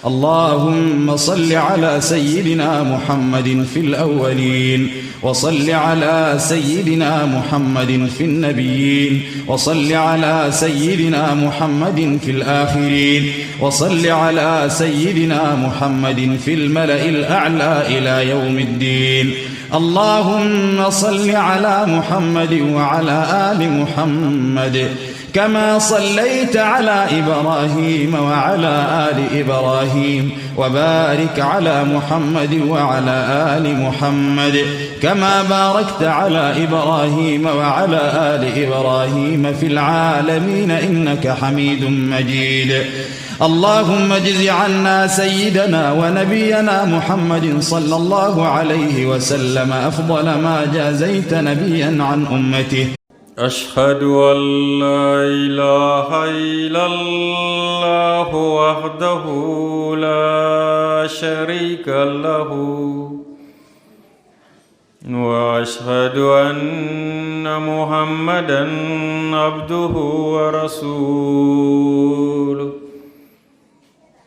اللهم صل على سيدنا محمد في الأولين، وصل على سيدنا محمد في النبيين، وصل على سيدنا محمد في الآخرين، وصل على سيدنا محمد في الملأ الأعلى إلى يوم الدين. اللهم صل على محمد وعلى آل محمد كما صليت على إبراهيم وعلى آل إبراهيم، وبارك على محمد وعلى آل محمد كما باركت على إبراهيم وعلى آل إبراهيم في العالمين إنك حميد مجيد. اللهم اجز عنا سيدنا ونبينا محمد صلى الله عليه وسلم أفضل ما جازيت نبيا عن أمته. أشهد أن لا إله إلا الله وحده لا شريك له، وأشهد أن محمدا عبده ورسوله.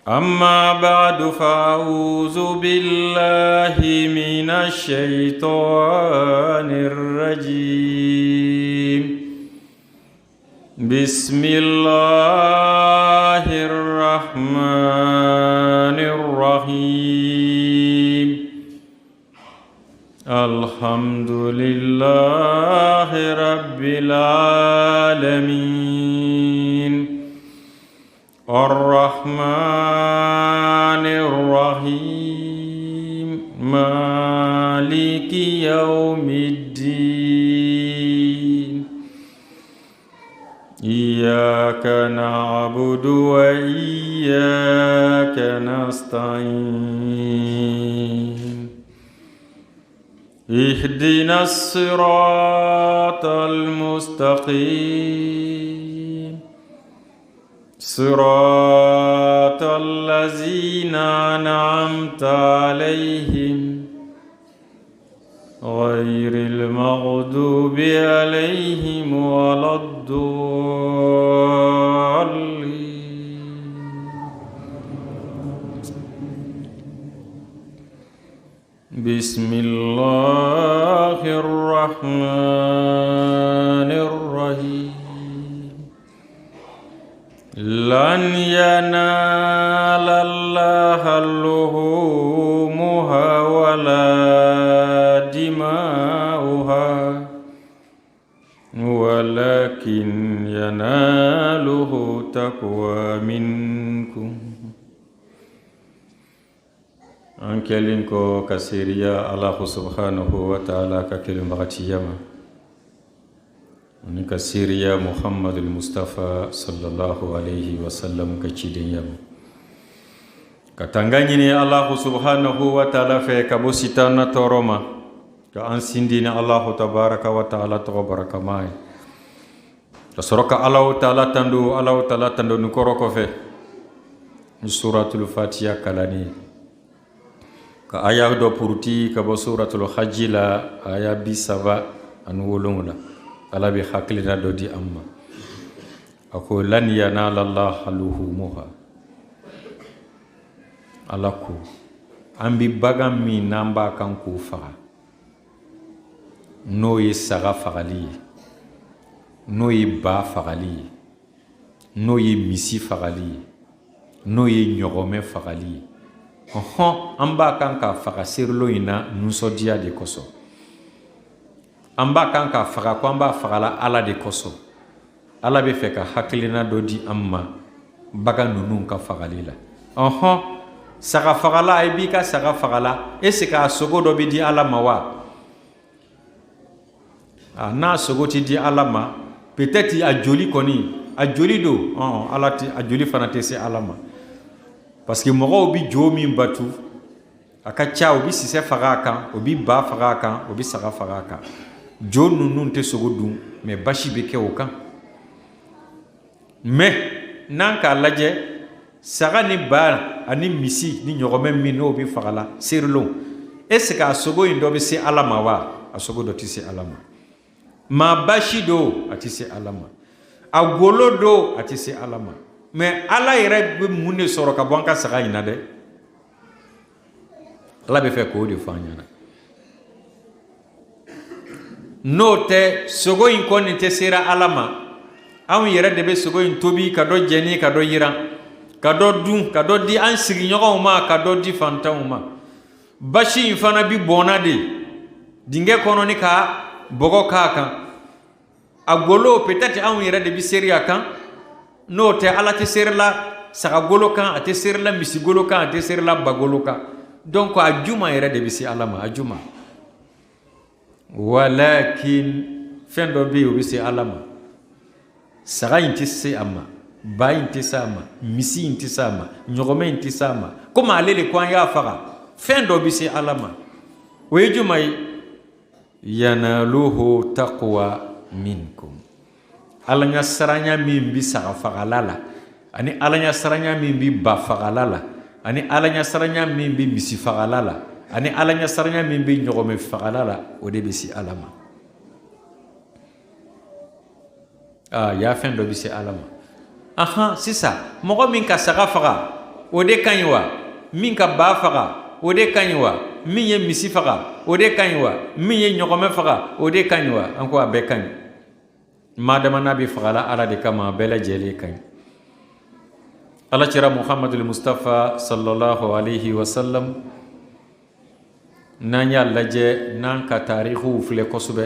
أما بعد، فأعوذ بالله من الشيطان الرجيم. بسم الله الرحمن الرحيم. الحمد لله رب العالمين، الرحمن الرحيم، مالك يوم الدين. إياك نعبد وإياك نستعين. اهدنا الصراط المستقيم، صراط الذين أنعمت عليهم غير المغضوب عليهم ولا الضالين. بسم الله الرحمن الرحيم. لن ينال الله لحومها ولا دماؤها ولكن يناله تقوى منكم. أنكلينكو كسيريا الله سبحانه وتعالى ككلم بغتيما nika siriya Muhammad al-Mustafa sallallahu alaihi wasallam ka cidin yam katangani ni Allah subhanahu wa ta'ala fe kabusitana toroma ka ansindina Allah tabaraka wa ta'ala tabaraka mai tasoroka Allah ta'ala tandu nukoroko fe suratul Fatiha kalani ka aya do purti ka suratul Hajj la aya bisaba an wolonga ala bi haklina do di amma ako lan yanala Allah luhumuha alaku ambi bagam mi namba kan ku faga no yi saga fagali no yi ba fagali no yi misi fagali no yi nyogome fagali amba kan ka faga sirlo ina nuso dia de koso amba kan ka faga ko amba fagala ala de koso ala be fe ka haklina do di amma baga nunun ka fagalila saga fagala ay bi ka saga fagala esika sogo do bi di ala mawa na sogo ti di ala ma peut-être a joli koni a joli do ala ti a joli fanate se ala ma parce que mo bi jomi batu aka cha obi sise faga kan obi ba faga kan obi saga faga kan jonu nun te sogo dum mais bashi be ke okan mais nanka laje saga ni ba ani misi ni nyogome mi no bi fagala sirlo est-ce que sogo indo be se alama wa asogo do ti se alama ma bashi do ati se alama agolo do ati se alama mais ala yɛrɛ bɛ mun de sɔrɔ ka bɔ an ka saga in na dɛ ala bɛ fɛ k'o de fɔ an ɲɛna n'o tɛ sogo in kɔni tɛ sera ala ma anw yɛrɛ de bɛ sogo in tobi ka dɔ jɛni ka dɔ yiran ka dɔ dun ka dɔ di an sigiɲɔgɔnw ma ka dɔ di fantanw ma basi in fana bi bɔnna de dingɛ kɔnɔ ni ka bɔgɔ k'a kan a golo peut-être anw yɛrɛ de bi seri a kan n'o tɛ ala tɛ seri la saga golo kan a tɛ seri la misi golo kan a tɛ seri la ba golo kan donc a juma yɛrɛ de bi se ala ma a juma walakin fɛn dɔ bɛ yen o bɛ se ala ma saga in tɛ se a ma ba in tɛ se a ma misi in tɛ se a ma ɲɔgɔmɛ in tɛ se a ma komi ale de ko an y'a faga fɛn dɔ bɛ se ala ma o ye juma ye yanaluhu taqwa minkum ala ɲa saranya min bi saga fagala la ani ala ɲa saranya min bi ba fagala la ani ala ɲa saranya min bi misi fagala la ani ala ɲa saranya min bi ɲɔgɔmɛ fagala la o de bɛ se ala ma ya fɛn dɔ bɛ se ala ma sisan mɔgɔ min ka saga faga o de ka ɲi wa min ka ba faga o de ka ɲi wa min ye misi faga o de ka ɲi wa min ye ɲɔgɔmɛ faga o de ka ɲi wa an ko a bɛɛ ka ɲi madama n'a bɛ fagala ala de kama a bɛɛ lajɛlen ka ɲi ala cira muhammadul mustafa sallallahu alaihi wasallam n'an y'a lajɛ n'an ka taarixiw filɛ kosɛbɛ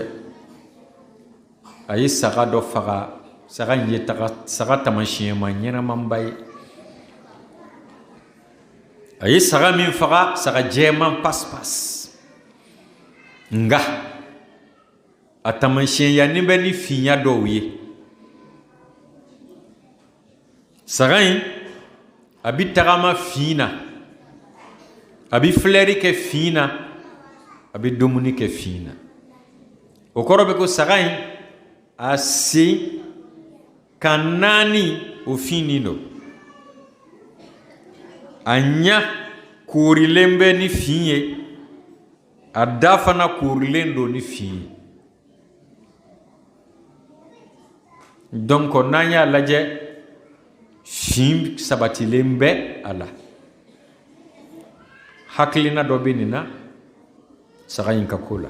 a ye saga dɔ faga saga in ye saga tamasiyɛnma ɲɛnamanba ye a ye saga min faga saga jɛman pas nga a tamasiyɛnyanen bɛ ni finya dɔw ye saga in a bi tagama fin na a bi filɛri kɛ fin na a bi dumuni kɛ fin na o kɔrɔ bɛ ko saga in a sen kan naani o finin don a ɲa koorilen bɛ ni fin ye a da fana koorilen don ni fin ye donc n'an y'a lajɛ fin sabatilen bɛ a la hakilina dɔ bɛ nin na saga in ka ko la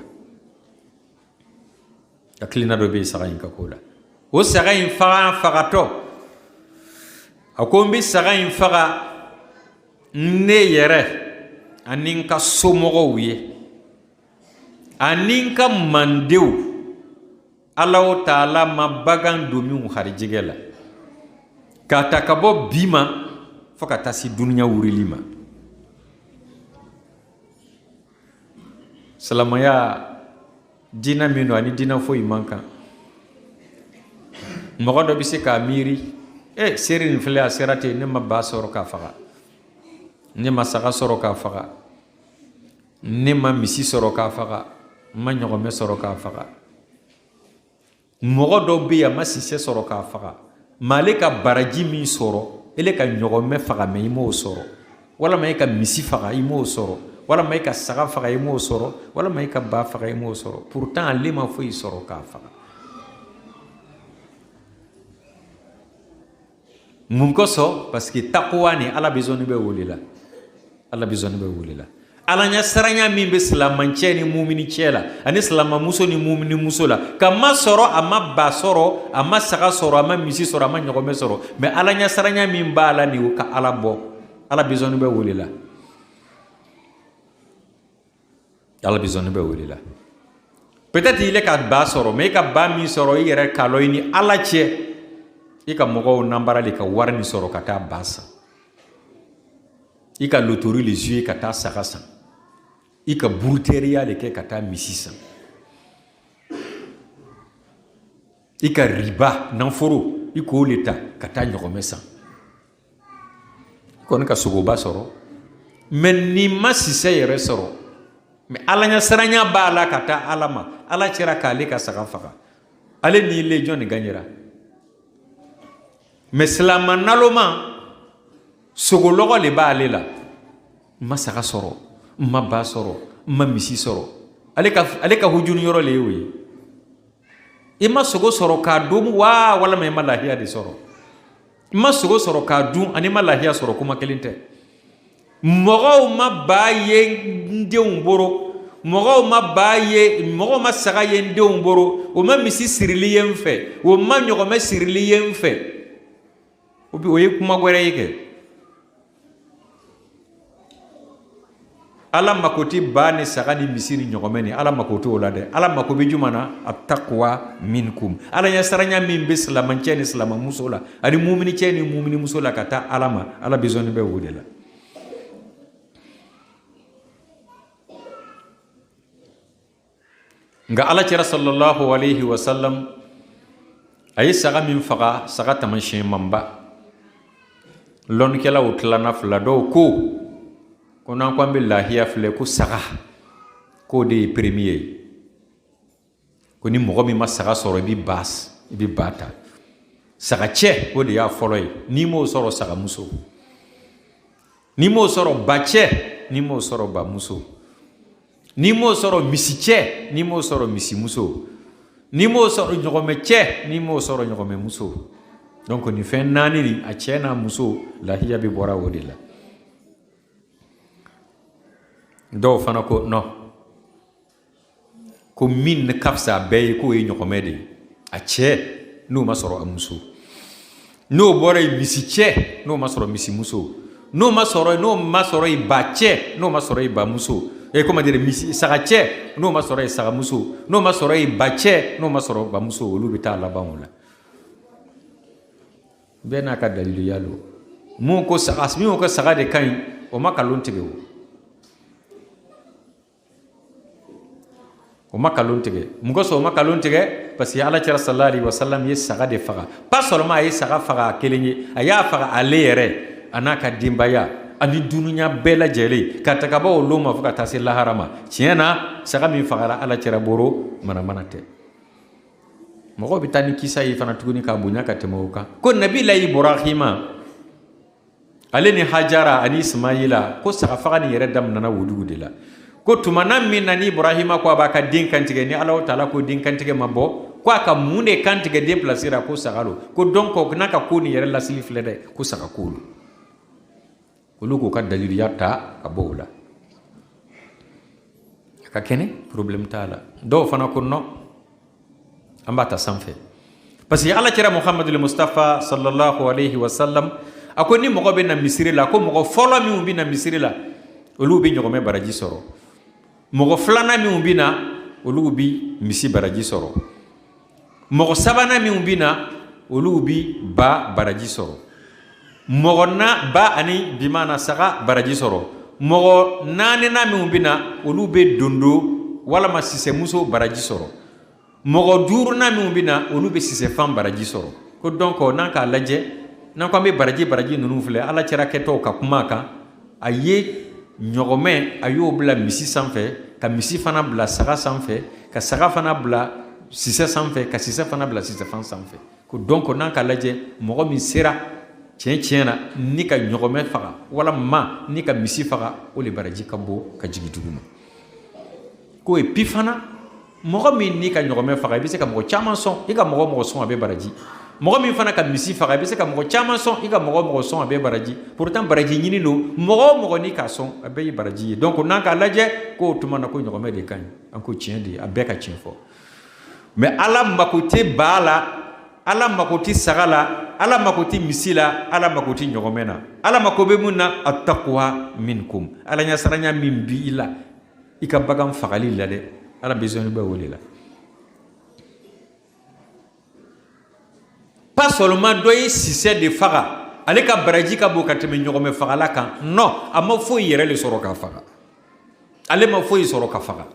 hakilina dɔ bɛ yen saga in ka ko la o saga in fagatɔ a ko n bɛ saga in faga ne yɛrɛ ani n ka somɔgɔw ye ani n ka mandenw Allahu Taala ma bagan don min harijɛgɛ la k'a ta ka bɔ bi ma fo ka taa se duniya wurili ma silamɛya diinɛ min don ani diinɛ foyi man kan mɔgɔ dɔ bɛ se k'a miiri seri nin filɛ a sera ten ne ma ba sɔrɔ k'a faga ne ma saga sɔrɔ k'a faga ne ma misi sɔrɔ k'a faga n ma ɲɔgɔmɛ sɔrɔ k'a faga mɔgɔ dɔ bɛ yen a ma sisɛ sɔrɔ k'a faga mais ale ka baraji min sɔrɔ ele ka ɲɔgɔmɛ faga mais i m'o sɔrɔ walama e ka misi faga i m'o sɔrɔ walama e ka saga faga i m'o sɔrɔ walama e ka ba faga i m'o sɔrɔ pourtant ale ma foyi sɔrɔ k'a faga mun kosɔn parce que taqwa ni ala besoin bɛ wele la ala besoin bɛ wele la ala ɲa saranya min bɛ silamancɛ ni mumini cɛ la ani silamamuso ni mumini muso la ka ma sɔrɔ a ma ba sɔrɔ a ma saga sɔrɔ a ma misi sɔrɔ a ma ɲɔgɔmɛ sɔrɔ mais ala ɲa saranya min b'a la nin o ka ala bɔ ala besoin bɛ wele la ala besoin bɛ wele la peut-être il ka ba sɔrɔ mais i ka ba min sɔrɔ i yɛrɛ k'a lɔn i ni ala cɛ i ka mɔgɔw nambarali ka wari min sɔrɔ ka taa ba san i ka loterie le jouer ka taa saga san i ka buruteriya le kɛ ka taa misi san i ka riba nanforo i k'o le ta ka taa ɲɔgɔmɛ san i kɔni ka sogoba sɔrɔ mais ni ma sisɛ yɛrɛ sɔrɔ mais ala ɲa saranya b'a la ka taa ala ma ala cɛra k'ale ka saga faga ale ni le jɔn de gagnera mais silama naloma sogolɔgɔ le b'ale la n ma saga sɔrɔ n ma ba sɔrɔ n ma misi sɔrɔ ale ka hujuni yɔrɔ le ye o ye i ma sogo sɔrɔ k'a domu walama i ma lahiya de sɔrɔ ma sogo sɔrɔ k'a dun ani ma lahiya sɔrɔ kuma kelen tɛ mɔgɔw ma ba ye n denw boro mɔgɔw ma saga ye n denw boro o ma misi sirili ye n fɛ o ma ɲɔgɔmɛ sirili ye n fɛ o ye kuma wɛrɛ ye kɛ Ala mako ti ba ni saga ni misi ni ɲɔgɔmɛ ni Ala mako t'o la dɛ Ala mako bɛ juma na attaqwa minkum Ala ɲɛ saranya min bɛ silamɛcɛ ni silamɛmuso la ani mumini cɛ ni mumini muso la ka taa Ala ma Ala besoin bɛ o de la nka Ala kira sallallahu alaihi wasallam a ye saga min faga saga tamasiyɛn manba lɔnnikɛlaw tilana fila dɔw ko ko n'an ko an bɛ lahiya filɛ ko saga k'o de ye premier ye ko ni mɔgɔ min ma saga sɔrɔ i bɛ ba ta saga cɛ o de y'a fɔlɔ ye n'i m'o sɔrɔ saga muso n'i m'o sɔrɔ ba cɛ n'i m'o sɔrɔ ba muso n'i m'o sɔrɔ misi cɛ n'i m'o sɔrɔ misi muso n'i m'o sɔrɔ ɲɔgɔmɛ cɛ n'i m'o sɔrɔ ɲɔgɔmɛ muso donc nin fɛn naani ni a cɛ n'a muso lahiya bɛ bɔra o de la dɔw fana ko non ko min ka fisa bɛɛ ye k'o ye ɲɔgɔmɛ de ye a cɛ n'o ma sɔrɔ a muso n'o bɔra ye misi cɛ n'o ma sɔrɔ misi muso n'o ma sɔrɔ ye ba cɛ n'o ma sɔrɔ ye ba muso comment dire misi saga cɛ n'o ma sɔrɔ ye saga muso n'o ma sɔrɔ ye ba cɛ n'o ma sɔrɔ ba muso olu bɛ taa laban o la bɛɛ n'a ka daliliya don mun ko saga de ka ɲi o ma kalon tigɛ o ma kalon tigɛ mun kosɔn o ma kalon tigɛ parce que Alakira sallallahu alaihi wasallam ye saga de faga pas seulement a ye saga faga kelen ye a y'a faga ale yɛrɛ a n'a ka denbaya ani dunuya bɛɛ lajɛlen ka taga bɔ o lon ma fo ka taa se lahara ma tiɲɛ na saga min fagara Alakira boro manamana tɛ mɔgɔw bɛ taa ni kisa ye fana tuguni k'a bonya ka tɛmɛ o kan ko Nabilahi Ibrahima ale ni Hajara ani Ismaila ko saga faga ni yɛrɛ daminɛna Wodugu de la ko tumana min na ni Ibrahima ko a b'a ka den kantigɛ ni Alahu Taala ko den kantigɛ ma bɔ ko a ka mun de kantigɛ den place ra ko saga lo ko donc n'a ka ko ni yɛrɛ lasili filɛ dɛ ko saga ko lo olu k'u ka daliliya ta ka bɔ o la a ka kɛnɛ problème t'a la dɔw fana ko non an b'a ta sanfɛ parce que Alakira Muhammadul Mustafa sallallahu alaihi wasallam a ko ni mɔgɔ bɛ na misiri la ko mɔgɔ fɔlɔ min bɛ na misiri la olu bɛ ɲɔgɔmɛ baraji sɔrɔ mɔgɔ filanan min bɛ na olu bɛ misi baraji sɔrɔ mɔgɔ sabanan min bɛ na olu bɛ ba baraji sɔrɔ mɔgɔ na ba ani bimana saga baraji sɔrɔ mɔgɔ naaninan min bɛ na olu bɛ dondo walama sisɛmuso baraji sɔrɔ mɔgɔ duurunan min bɛ na olu bɛ sisɛfan baraji sɔrɔ ko donc n'an k'a lajɛ n'an ko an bɛ baraji ninnu filɛ Alakira kɛtɔ ka kuma kan a ye ɲɔgɔmɛ a y'o bila misi sanfɛ ka misi fana bila saga sanfɛ ka saga fana bila sisɛ sanfɛ ka sisɛ fana bila sisɛfan sanfɛ ko donc n'an k'a lajɛ mɔgɔ min sera tiɲɛ na ni ka ɲɔgɔmɛ faga walama ni ka misi faga o le baraji ka bɔ ka jigin duguma ko et puis fana mɔgɔ min ni ka ɲɔgɔmɛ faga i bɛ se ka mɔgɔ caman sɔn i ka mɔgɔ sɔn a bɛ baraji mɔgɔ min fana ka misi faga i bɛ se ka mɔgɔ caman sɔn i ka mɔgɔ sɔn a bɛ baraji pourtant baraji ɲini don mɔgɔ ni k'a sɔn a bɛɛ ye baraji ye donc n'an k'a lajɛ k'o tuma na ko ɲɔgɔmɛ de ka ɲi an ko tiɲɛ de a bɛɛ ka tiɲɛ fɔ mais Ala mako tɛ ba la Ala mako tɛ saga la Ala mako tɛ misi la Ala mako tɛ ɲɔgɔmɛ na Ala mako bɛ mun na attaqwa minkum Ala ɲɛsaranya min bi i la i ka bagan fagali la dɛ Ala besoin bɛ o de la pas seulement dɔ ye sisɛ de faga ale ka baraji ka bon ka tɛmɛ ɲɔgɔmɛ fagala kan non a ma foyi yɛrɛ le sɔrɔ k'a faga ale ma foyi sɔrɔ ka faga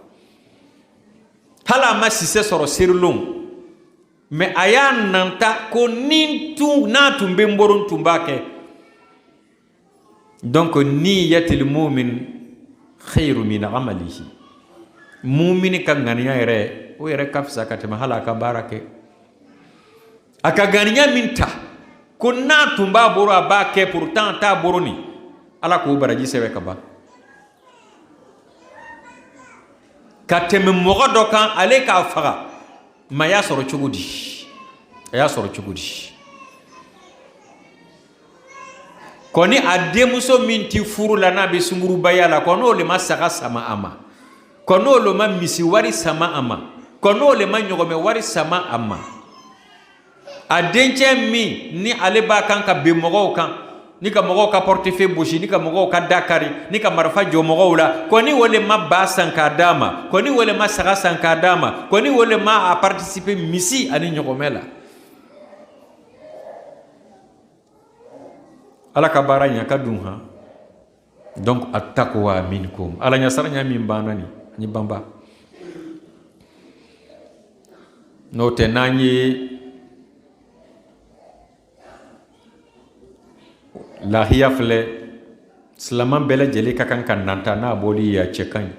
hali a ma sisɛ sɔrɔ serilon mais a y'a nanta ko n'a tun bɛ n boro tun b'a kɛ donc niyatul mu'min khairu min amalihi mu'mini ka ŋaniya yɛrɛ o yɛrɛ ka fisa ka tɛmɛ hali a ka baara kɛ a ka ŋaniya min ta ko n'a tun b'a boro a b'a kɛ pourtant t'a boro ni Ala k'o baraji sɛbɛn ka ban ka tɛmɛ mɔgɔ dɔ kan ale k'a faga ma y'a sɔrɔ cogo di a y'a sɔrɔ cogo di koni a denmuso min ti furu la n'a bɛ sunguruba la ko n'o le ma saga sama a ma ko n'o le ma misi wari sama a ma ko n'o le ma ɲɔgɔmɛ wari sama a ma a dencɛ min ni ale b'a kan ka ben mɔgɔw kan ni ka mɔgɔw ka portefeuille bosi ni ka mɔgɔw ka da kari ni ka marifa jɔ mɔgɔw la ko ni o le ma ba san k'a d'a ma ko ni o le ma saga san k'a d'a ma ko ni o le ma a participer misi ani ɲɔgɔmɛ la ala ka baara ɲa ka dun ha donc attaqwa minkum ala ɲa sara ɲa min banna ni banba n'o tɛ n'an ye lahiya filɛ silaman bɛɛ lajɛlen ka kan ka nanta n'a bɔli ye a cɛ ka ɲi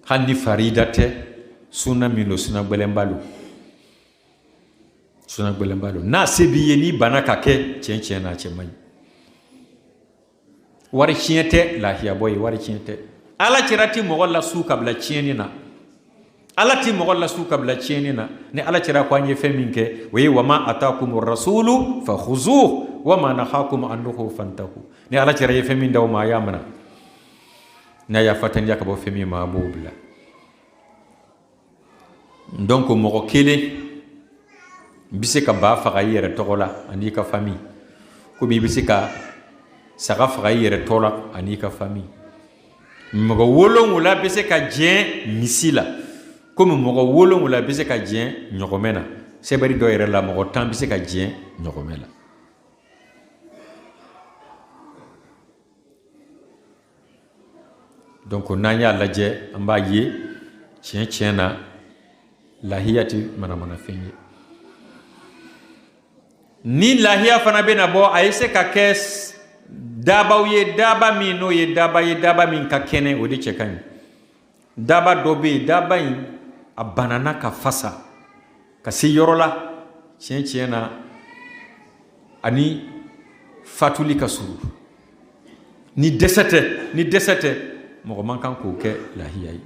hali ni farida tɛ sunna min don sunna gbɛlɛnba don n'a se b'i ye n'i banna ka kɛ tiɲɛ na a cɛ man ɲi wari tiɲɛ tɛ lahiya bɔ ye wari tiɲɛ tɛ ala cɛra ti mɔgɔ lasu ka bila tiɲɛni na ala ti mɔgɔ lasu ka bila tiɲɛni na ni ala cɛra ko an ye fɛn min kɛ o ye wama atakum rasulu fa khuzuhu wama nahakum anhu fantahu ni ala cɛra ye fɛn min d'aw ma a y'a minɛ n'a y'a fatanya ka bɔ fɛn min ma a b'o bila donc mɔgɔ kelen bɛ se ka ba faga i yɛrɛ tɔgɔ la ani ka famille komi i bɛ se ka saga faga i yɛrɛ tɔgɔ la ani ka famille mɔgɔ wolonwula bɛ se ka diɲɛ misi la komi mɔgɔ wolonwula bɛ se ka diɲɛ ɲɔgɔmɛ na sɛbɛnni dɔ yɛrɛ la mɔgɔ 10 bɛ se ka diɲɛ ɲɔgɔmɛ la donc n'an y'a lajɛ an b'a ye tiɲɛ na lahiya tɛ manamana fɛn ye ni lahiya fana bɛ na bɔ a ye se ka kɛ dabaw ye daba min n'o ye daba min ka kɛnɛ o de cɛ ka ɲi daba dɔ bɛ yen daba in a banana ka fasa ka se yɔrɔ la tiɲɛ na ani fatuli ka surun ni dɛsɛ tɛ mɔgɔ man kan k'o kɛ lahiya ye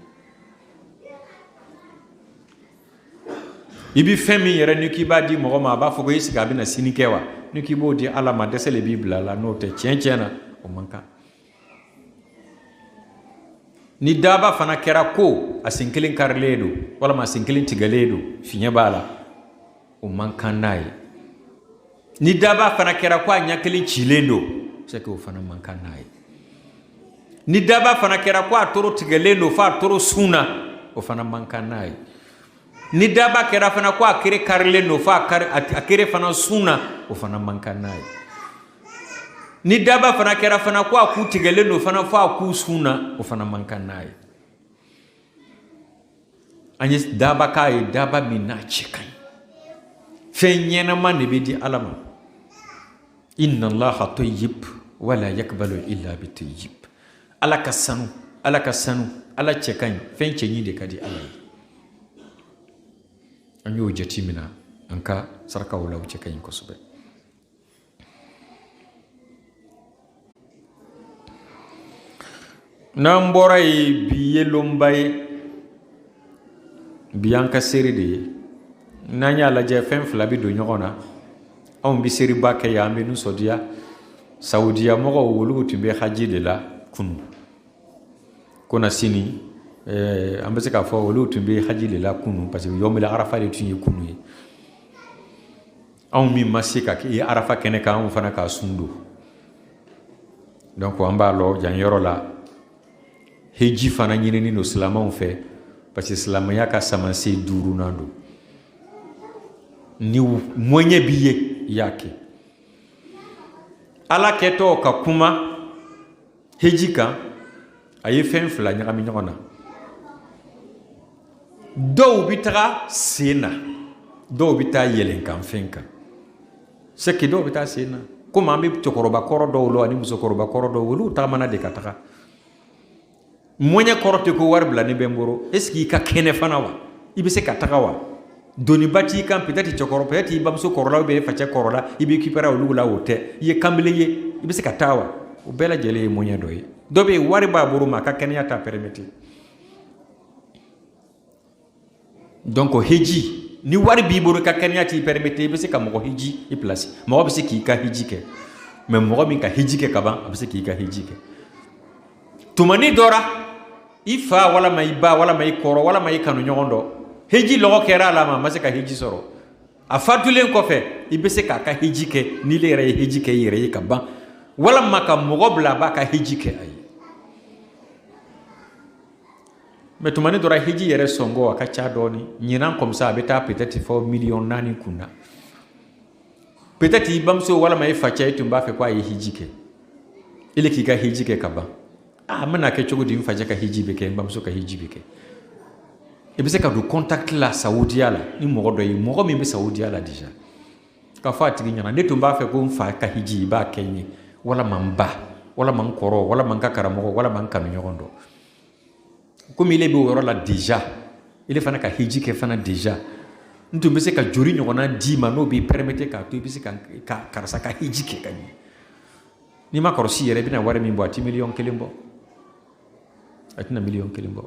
i bi fɛn min yɛrɛ ni k'i b'a di mɔgɔ ma a b'a fɔ ko i sigi a bɛna sini kɛ wa ni k'i b'o di ala ma dɛsɛ le b'i bila la n'o tɛ tiɲɛ na o man kan ni daba fana kɛra ko a sen kelen karilen don walama a sen kelen tigɛlen don fiɲɛ b'a la o man kan n'a ye ni daba fana kɛra ko a ɲɛ kelen cilen don c'est que o fana man kan n'a ye ni daba fana kɛra ko a toro tigɛlen don fo a toro sunna o fana man kan n'a ye ni daba kɛra fana ko a kere karilen don fo a kere fana sunna o fana man kan n'a ye ni daba fana kɛra fana ko a ku tigɛlen don fana fo a ku sunna o fana man kan n'a ye an ye daba k'a ye daba min n'a cɛ ka ɲi fɛn ɲɛnama de bɛ di ala ma inna allaha tayyib wala yakbalu illa bi tayyib ala ka sanu ala cɛ ka ɲi fɛn cɛɲi de ka di ala ye an y'o jate mina an ka sarakaw la o cɛ ka ɲi kosɛbɛ n'an bɔra ye bi ye lɔnba ye bi an ka seri de ye n'an y'a lajɛ fɛn fila bɛ don ɲɔgɔn na anw bɛ seriba kɛ yan an bɛ nisɔndiya saudiya mɔgɔw olu tun bɛ haji de la kunu ko na sini an bɛ se k'a fɔ olu tun bɛ haji de la kunu parce que yɔmil arafa de tun ye kunu ye anw min ma se ka ye arafa kɛnɛ kan anw fana k'a sun don donc an b'a lɔ jan yɔrɔ la heji fana ɲinini don silamɛw fɛ parce que silamɛya ka samanse 5nan don ni mɔɲɛ b'i ye i y'a kɛ ala kɛtɔ ka kuma heji kan a ye fɛn fila ɲagami ɲɔgɔn na dɔw bɛ taga sen na dɔw bɛ taa yɛlɛnkan fɛn kan c'est que dɔw bɛ taa sen na komi an bɛ cɛkɔrɔba kɔrɔ dɔw la ani musokɔrɔba kɔrɔ dɔw olu taamana de ka taga mɔɲɛ kɔrɔ tɛ ko wari bila ne bɛ n bolo est-ce que i ka kɛnɛ fana wa i bɛ se ka taga wa doniba t'i kan peut-être cɛkɔrɔba peut-être i bamuso kɔrɔla ou i facɛ kɔrɔla i bɛ récupérer olu la o tɛ i ye kanbele ye i bɛ se ka taa wa o bɛɛ lajɛlen ye mɔɲɛ dɔ ye dɔ bɛ yen wari b'a bolo ma a ka kɛnɛya t'a permettre donc heji ni wari b'i bolo ka kɛnɛya t'i permettre i bɛ se ka mɔgɔ heji i place mɔgɔ bɛ se k'i ka heji kɛ mais mɔgɔ min ka hiji kɛ ka ban a bɛ se k'i ka hiji kɛ tumani dɔra i fa walama i ba walama i kɔrɔ walama i kanu ɲɔgɔn dɔ hiji lɔgɔ kɛra a la ma ma se ka hiji sɔrɔ a fatulen kɔfɛ i bɛ se k'a ka hiji kɛ n'i le yɛrɛ ye hiji kɛ i yɛrɛ ye ka ban walama ka mɔgɔ bila a b'a ka hiji kɛ a ye mais tumani dɔra hiji yɛrɛ sɔngɔ a ka ca dɔɔni ɲinan comme ça a bɛ taa peut-être fɔ 4,000,000 kun na peut-être i bamuso walama i facɛ i tun b'a fɛ ko a ye hiji kɛ ile k'i ka hiji kɛ ka ban n bɛna kɛ cogo di n facɛ ka hiji bɛ kɛ n bamuso ka hiji bɛ kɛ i bɛ se ka don contact la Saudiya la ni mɔgɔ dɔ ye mɔgɔ min bɛ Saudiya la déjà k'a fɔ a tigi ɲɛna ne tun b'a fɛ ko n fa ka hiji i b'a kɛ n ye walama n ba walama n kɔrɔ walama n ka karamɔgɔ walama n kanu ɲɔgɔn dɔ komi ile bɛ o yɔrɔ la déjà ile fana ka hiji kɛ fana déjà n tun bɛ se ka joli ɲɔgɔnna d'i ma n'o b'i permettre k'a to i bɛ se ka karisa ka hiji kɛ ka ɲɛ n'i ma kɔlɔsi yɛrɛ i bɛna wari min bɔ a ti 1,000,000 bɔ a tɛna 1,000,000 bɔ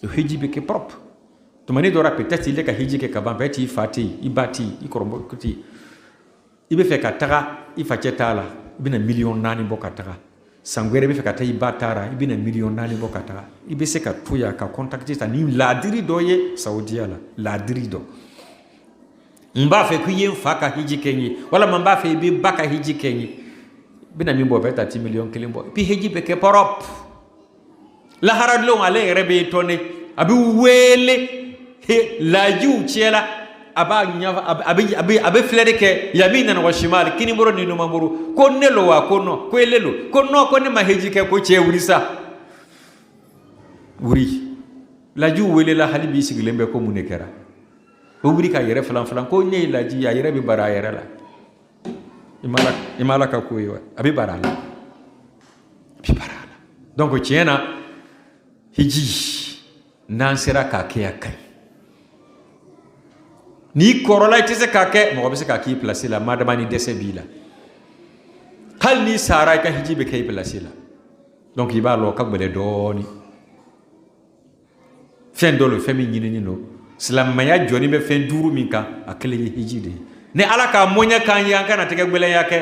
o hiji bɛ kɛ propre tumani dɔra peut-être ile ka hiji kɛ ka ban peut-être i fa tɛ yen i ba tɛ yen i kɔrɔmuso tɛ yen i bɛ fɛ ka taga i facɛ t'a la i bɛna 4,000,000 bɔ ka taga san wɛrɛ i bɛ fɛ ka taa i ba taara i bɛna 4,000,000 bɔ ka taga i bɛ se ka to yan ka contacter ta ni laadiri dɔ ye Saudiya la laadiri dɔ n b'a fɛ k'i ye n fa ka hiji kɛ n ye walama n b'a fɛ i bɛ ba ka hiji kɛ n ye i bɛna min bɔ o bɛ taa 1,000,000 bɔ puis hiji bɛ kɛ propre laharadenw ale yɛrɛ bɛ tɔnne a bɛ wele lajiw cɛla a b'a ɲafa a bɛ filɛli kɛ yamin nana wa shimal kinibolo ni numabolo ko ne lo wa ko non ko ele lo ko non ko ne ma hiji kɛ ko cɛ wuli sa wuri lajiw welela hali bi sigilen bɛ ko mun de kɛra o wuri ka yɛrɛ falan ko ne ye laji a yɛrɛ bɛ bara a yɛrɛ la i ma ala ka ko ye wa a bɛ bara a la donc tiɲɛ na hiji n'an sera k'a kɛ a ka ɲi n'i kɔrɔla i tɛ se k'a kɛ mɔgɔ bɛ se k'a k'i place la madama ni dɛsɛ b'i la hali n'i sara i ka hiji bɛ kɛ i place la donc i b'a lɔ ka gɛlɛn dɔɔni fɛn dɔ lo fɛn min ɲinini don silamɛya jɔni bɛ fɛn 5 min kan a kelen ye hiji de ye ni ala k'a mɔɲɛ k'an ye an kana tɛgɛ gbɛlɛnya kɛ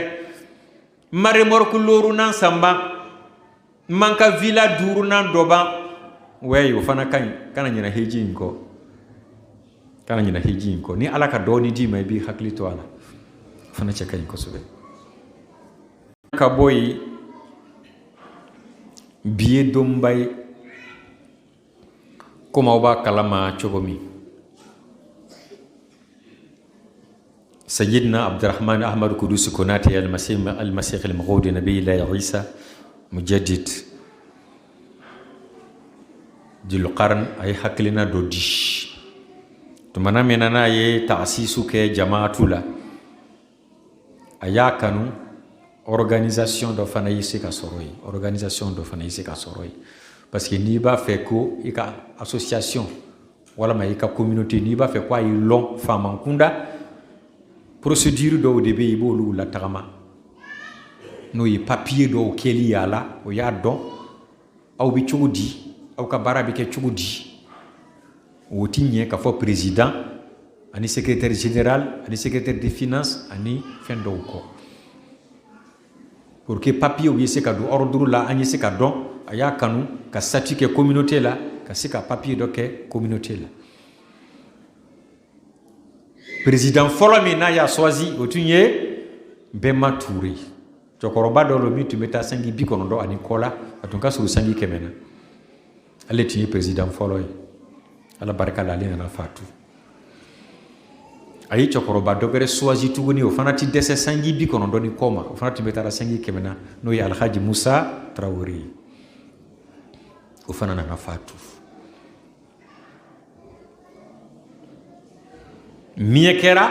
marimɔrɔku 4nan sanba man ka villa 5nan dɔ ban wɛyi o fana ka ɲi kana ɲinɛ hiji in kɔ kana ɲinɛ hiji in kɔ ni ala ka dɔɔni d'i ma i b'i hakili to a la o fana cɛ ka ɲi kosɛbɛ ka bɔ yen bi ye donba ye komi aw b'a kalama cogo min Sayyidina Abdurrahman Ahmad Kudusi Konate al-Masih al-Maghud Nabiyullah Isa Mujaddid Dil Qarn ay hakilina do di tumana menana ye ta'sisu ke jama'atu la aya kanu organisation do fana yise ka soroy organisation do fana yise ka soroy parce que ni ba fait ko i ka association wala ma i ka communauté ni ba fait ko ay long famankunda procédure do de be bolu la tagama no yi papier do keli yala o ya don aw bi cogodi aw ka bara bi ke cogodi woti nye ka fo président ani secrétaire général ani secrétaire des finances ani fen do ko pour que papier o yese ka do ordre la ani se ka don aya kanu ka statut ke communauté la ka se ka papier do ke communauté la président folo mi na ya choisi otunye Bema Touré Chokoroba do lo mi tu meta sangi bi kono do ani kola atunka so sangi kemena ale tinye président folo ala barka la lena na fatu ayi Chokoroba do gere choisi tuguni o fanati dese sangi bi kono do ni koma o fanati meta la sangi kemena no ya Alhaji Musa Traoré o fanana na fatu Miekera,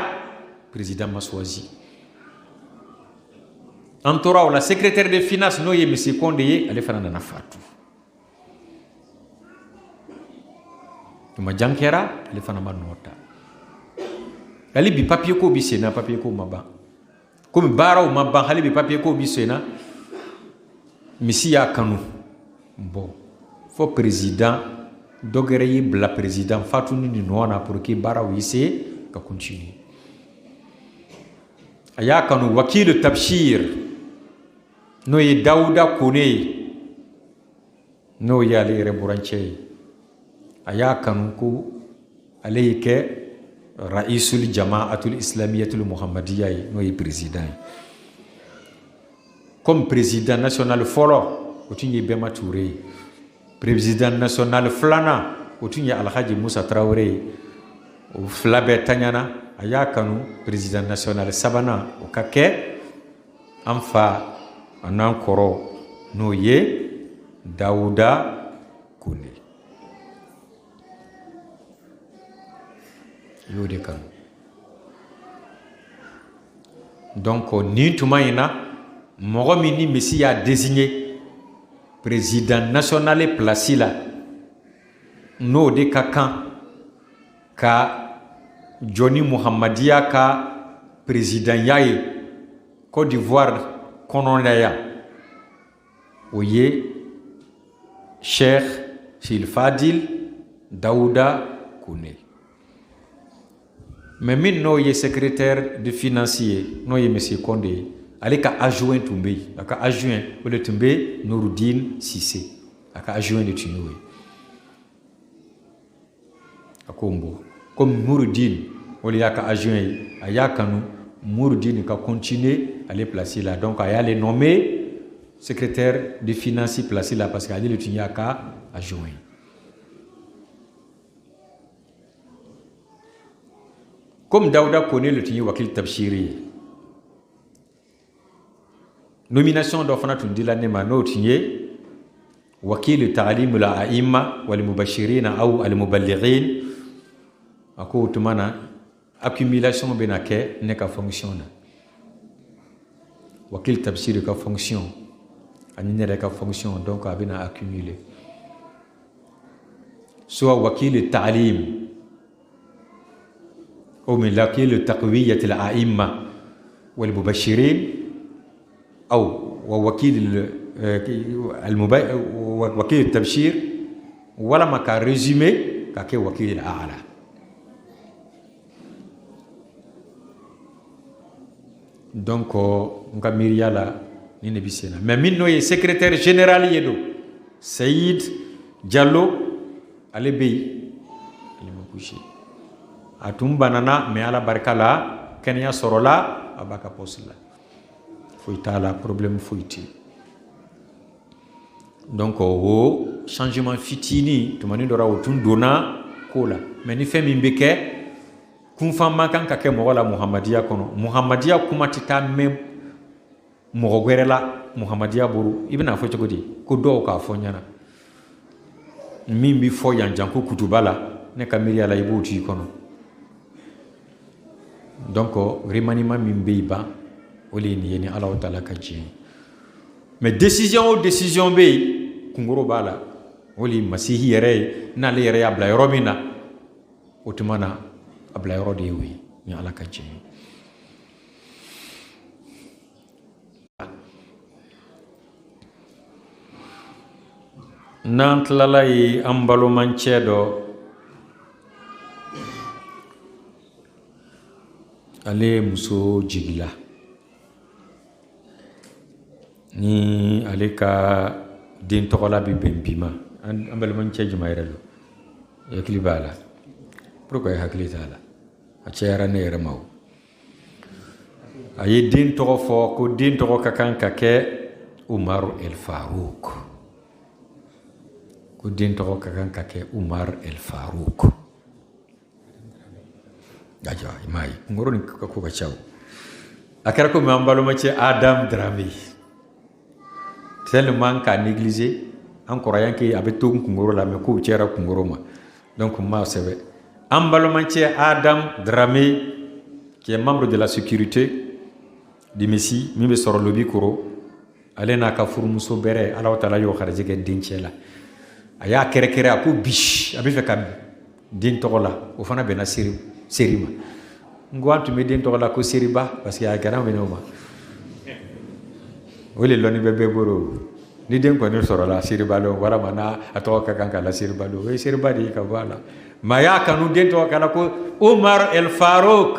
président m'a choisi. Antora la secrétaire des finances no ye monsieur Condé ale fana na fatu. Tuma jankera ale fana ma nota. Ali bi papier ko bi sena papier ko maba. Comme bara o maba ali bi papier ko bi sena. Misi ya kanu. Bon. Fo président dogere yi bla président fatu ni nona pour que bara o yise ka continue a y'a kanu wakilu tabshir n'o ye Dawuda Kone n'o ye ale yɛrɛ burancɛ ye a y'a kanu ko ale ye kɛ ra'isul jama'atul islamiyatul muhammadiya ye n'o ye président ye comme président national fɔlɔ o tun ye Bɛma Ture ye président national filanan o tun ye Alhaji Musa Tarawele ye o fila bɛɛ taɲana a y'a kanu président national sabanan o ka kɛ an fa a n'an kɔrɔ n'o ye Dawuda Kone y'o de kanu donc nin tuma in na mɔgɔ min ni Messi y'a désigné président national place la n'o de ka kan ka Joni Muhammadiya ka président ya ye Côte d'Ivoire kɔnɔna ya o ye Cheikh Sil Fadil Dawuda Kone mais min n'o ye secrétaire de financier n'o ye monsieur Condé ale ka adjoint tun bɛ yen a ka adjoint o de tun bɛ Nouroudine Cissé a ka adjoint de tun y'o ye a ko n bɔ comme Nouroudine o de y'a ka adjoint ye a y'a kanu Nouroudine ka continuer ale place la donc a y'ale nommé secrétaire de finances place la parce que ale de tun y'a ka adjoint ye comme Dawuda Kone le tun ye wakil tabshiri ye nomination dɔ fana tun dila ne ma n'o tun ye wakil ta'lim la a'imma wal mubashirin aw al muballighin a ko o tuma na accumulation bɛna kɛ ne ka fonction na wakil tabshiri ka fonction ani ne yɛrɛ ka fonction donc a bɛna accumuler soit wakil ta'lim ou min wakil taqwiyat al a'imma wal mubashirin أو ووكيل وكيل التبشير ولا ما كان ريزومي كاكي وكيل الأعلى donc nka miiriya la ni ne bi sena mais min n'o ye secrétaire général ye do Sayid Diallo ale bɛ yen ale ma couché a tun banana mais ala barika la kɛnɛya sɔrɔla a b'a ka poste la foyi t'a la problème foyi tɛ donc o changement fitini tumani dɔra o tun donna ko la mais ni fɛn min bɛ kɛ kunfan man kan ka kɛ mɔgɔ la muhamadiya kɔnɔ muhamadiya kuma tɛ taa mɛn mɔgɔ wɛrɛ la muhamadiya bolo i bɛna fɔ cogo di ko dɔw k'a fɔ ɲɛna min bɛ fɔ yan jan ko kutuba la ne ka miiriya la i b'o t'i kɔnɔ donc remaniement min bɛ yen ban o le ye nin ye ni Alahu Taala ka diɲɛ mais décision o décision bɛ yen kunkoro b'a la o le ye masihi yɛrɛ ye n'ale yɛrɛ y'a bila yɔrɔ min na o tuma na a bila yɔrɔ de ye o ye ni Ala ka diɲɛ n'an tilala ye an balomancɛ dɔ ale muso jigila ni ale ka den tɔgɔla bɛ bɛn bi ma an balimancɛ juma yɛrɛ don hakili b'a la pourquoi hakili t'a la a cɛyara ne yɛrɛ ma o a ye den tɔgɔ fɔ ko den tɔgɔ ka kan ka kɛ Umar El Farouk ko den tɔgɔ ka kan ka kɛ Umar El Farouk aja i m'a ye kunkɔrɔ ni ka ko ka ca o a kɛra komi an balimancɛ Adam Dramé tellement k'a négliger an kɔrɔyan ke a bɛ to kunkɔrɔ la mais k'o cɛra kunkɔrɔ ma donc n m'a sɛbɛ an balimancɛ Adam Dramé qui est membre de la sécurité de Messi min bɛ sɔrɔ lobi kɔrɔ ale n'a ka furumuso bɛrɛ Alahu Taala y'o garijɛgɛ kɛ dencɛ la a y'a kɛrɛkɛrɛ a ko bi a bɛ fɛ ka den tɔgɔ la o fana bɛnna seri ma n ko an tun bɛ den tɔgɔ la ko seriba parce que a gɛrɛ bɛ n'o ma o le lɔnni bɛ bɛɛ bolo ni den kɔni sɔrɔla seriba don walama n'a a tɔgɔ ka kan ka la seriba don o ye seriba de ye ka bɔ a la mais a y'a kanu den tɔgɔ k'a la ko Umar El Farouk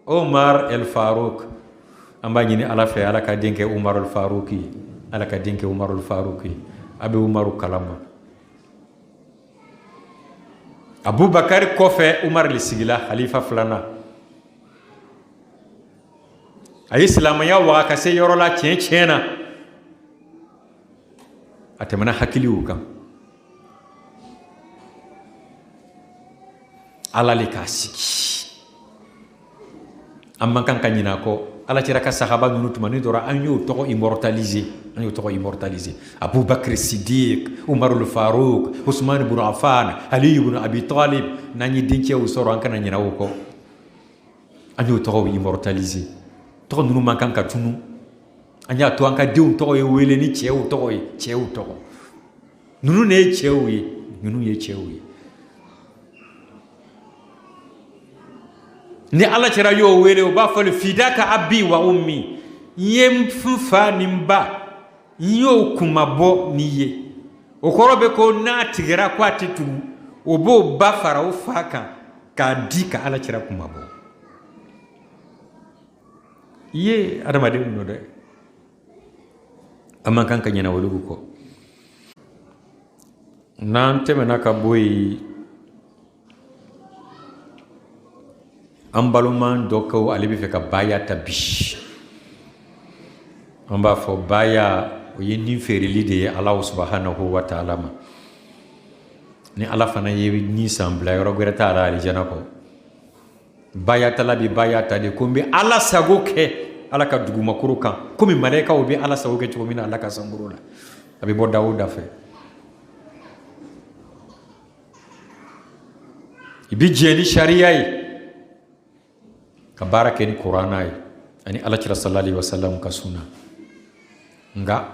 Umar El Farouk amba ñini ala fe ala ka denke Umar al Faruqi ala ka denke Umar al Faruqi abe Umaru kalama Abubakar kofe Umar li sigila khalifa fulana ay islamaya wa ka se yoro la cena atemana hakiliwu kam ala le ka sigi amma kan kanyina ko ala tira ka sahaba nunu tumani dora an yo to immortaliser Abu Bakr Siddiq Umar al-Faruq Usman ibn Affan Ali ibn Abi Talib nani dinke usoro an kana nyina ko an yo to immortaliser to nunu man kan ka tunu anya to an ka diu to wele ni chewu to nunu ne chewu nunu ye chewu ni ala tira yo wele o ba fal fidaka abi wa ummi yem fufa nimba yo kumabo niye o korobe ko na tigira kwati tu o bo ba fara o faka ka dika ala tira kumabo ye adama de no de amma kan kanyana wolugo ko nan temena ka boy ambaluman doko alibi fe ka baya tabi amba fo baya o yindi ferili de Allah subhanahu wa ta'ala ma ni ala fana yewi ni sambla yoro gweta ala aljana ko baya talabi baya tadi kumbi ala sagoke ala ka duguma kurukan kumi malaika obi ala sagoke to mina ala ka sangurula abi bo Dawuda fe ibi jeni sharia ka barake ni Qur'ana ani ala kira sallallahu alaihi wasallam ka sunna nga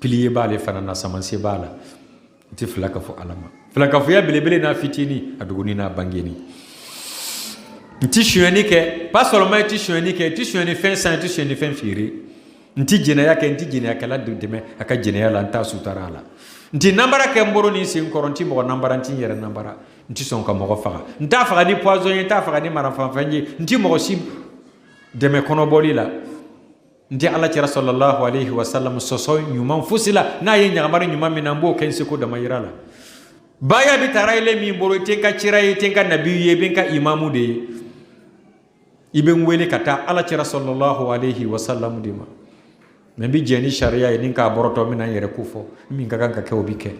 piliye bale fana na samanse bala ti flaka fu alama flaka fu ya bilebele na fitini aduguni na bangeni nti shweni ke pas seulement ti shweni ke ti shweni fin saint ti shweni fin firi nti jena yake la deme aka jena ya lanta sutarala nti nambara ke mboro ni sin koronti mo nambara nti yere nambara nti son ka mo faga nta faga ni poison nta faga ni marafa fanji nti mo sim deme kono bolila nti ala tira sallallahu alaihi wasallam soso nyuma fusila na ye nyagamari nyuma minambo kense ko da mayirala baya bi taraile mi mboro tenka chiraye tenka nabiye benka imamu de iben wele kata ala tira sallallahu alaihi wasallam dima membi jeni sharia ninka boroto mina yere kufo min ga ganka ke obike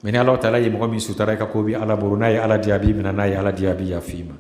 meni Allah taala yi mo mi sutara ka ko bi ala buruna ya ala diabi mina na ya ala diabi ya fima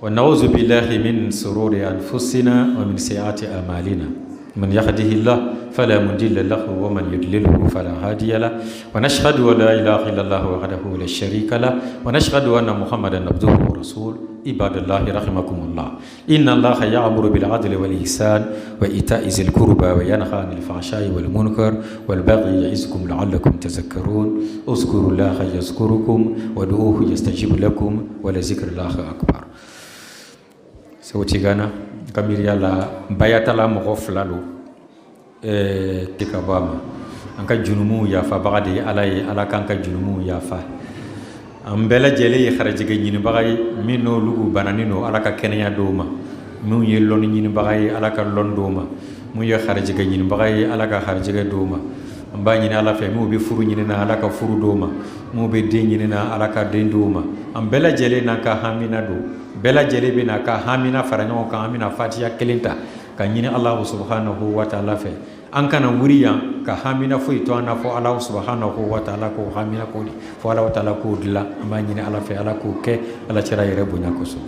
wa na'udzu billahi min sururi anfusina wa min sayyiati a'malina man yahdihillahu fala mudilla lahu wa man yudlilhu fala hadiya lahu wa nashhadu an la ilaha illallah wahdahu la sharika lahu wa nashhadu anna muhammadan abduhu wa rasuluhu ibadallahi rahimakumullah inna allaha ya'muru bil adli wal ihsan wa ita'i zil qurba wa yanha 'anil fahsha'i wal munkar wal baghi ya'izukum la'allakum tadhakkarun uzkurullaha yazkurukum wad'uuhu yastajib lakum wa la zikrullahi akbar sawti gana kamir yalla bayatala mo goflalu tikabama anka junumu ya fa bagadi alay ala kanka junumu ya fa ambela jele kharajiga nyini bagay mino lugu bananino ala ka kenya doma mu yello nyini bagay ala ka londoma mu ye kharajiga nyini bagay ala ka kharajiga doma amba nyini ala fe mu be furu nyini na ala ka furu doma mu be de nyini na ala ka de doma ambela jele na ka hamina do bela jele be na ka hamina faranyo ka hamina fatiha kelinta ka nyini Allah subhanahu wa ta'ala fe an kana wuriya ka hamina fo ito ana fo Allah subhanahu wa ta'ala ko hamina ko fo Allah ta'ala ko dilla amma nyini ala fe ala ko ke ala tira yere bunya ko so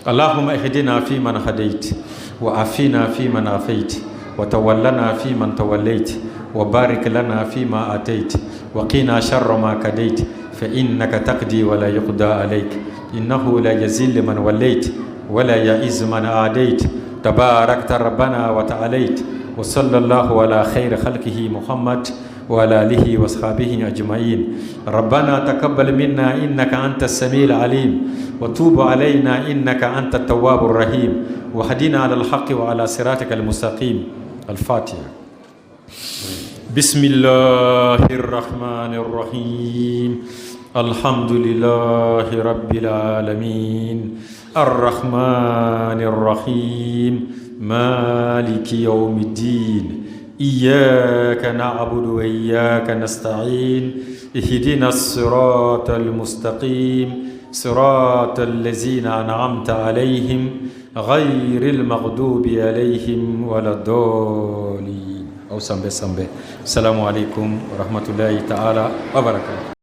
Allahumma ihdina fi man hadait wa afina fi man afait wa tawallana fi man tawallait wa barik lana fi ma atait wa qina sharra ma kadait fa innaka taqdi wa la yuqda alayk innahu la yazil man wallayt wa la yaiz man adait tabarakta rabbana wa ta'alait وصلى الله على خير خلقه محمد وعلى آله وصحبه أجمعين ربنا تقبل منا إنك أنت السميع العليم وتوب علينا إنك أنت التواب الرحيم وهدنا على الحق وعلى صراطك المستقيم الفاتحة بسم الله الرحمن الرحيم الحمد لله رب العالمين الرحمن الرحيم مالك يوم الدين إياك نعبد وإياك نستعين اهدنا الصراط المستقيم صراط الذين أنعمت عليهم غير المغضوب عليهم ولا الضالين أو سامبي. السلام عليكم ورحمة الله تعالى وبركاته.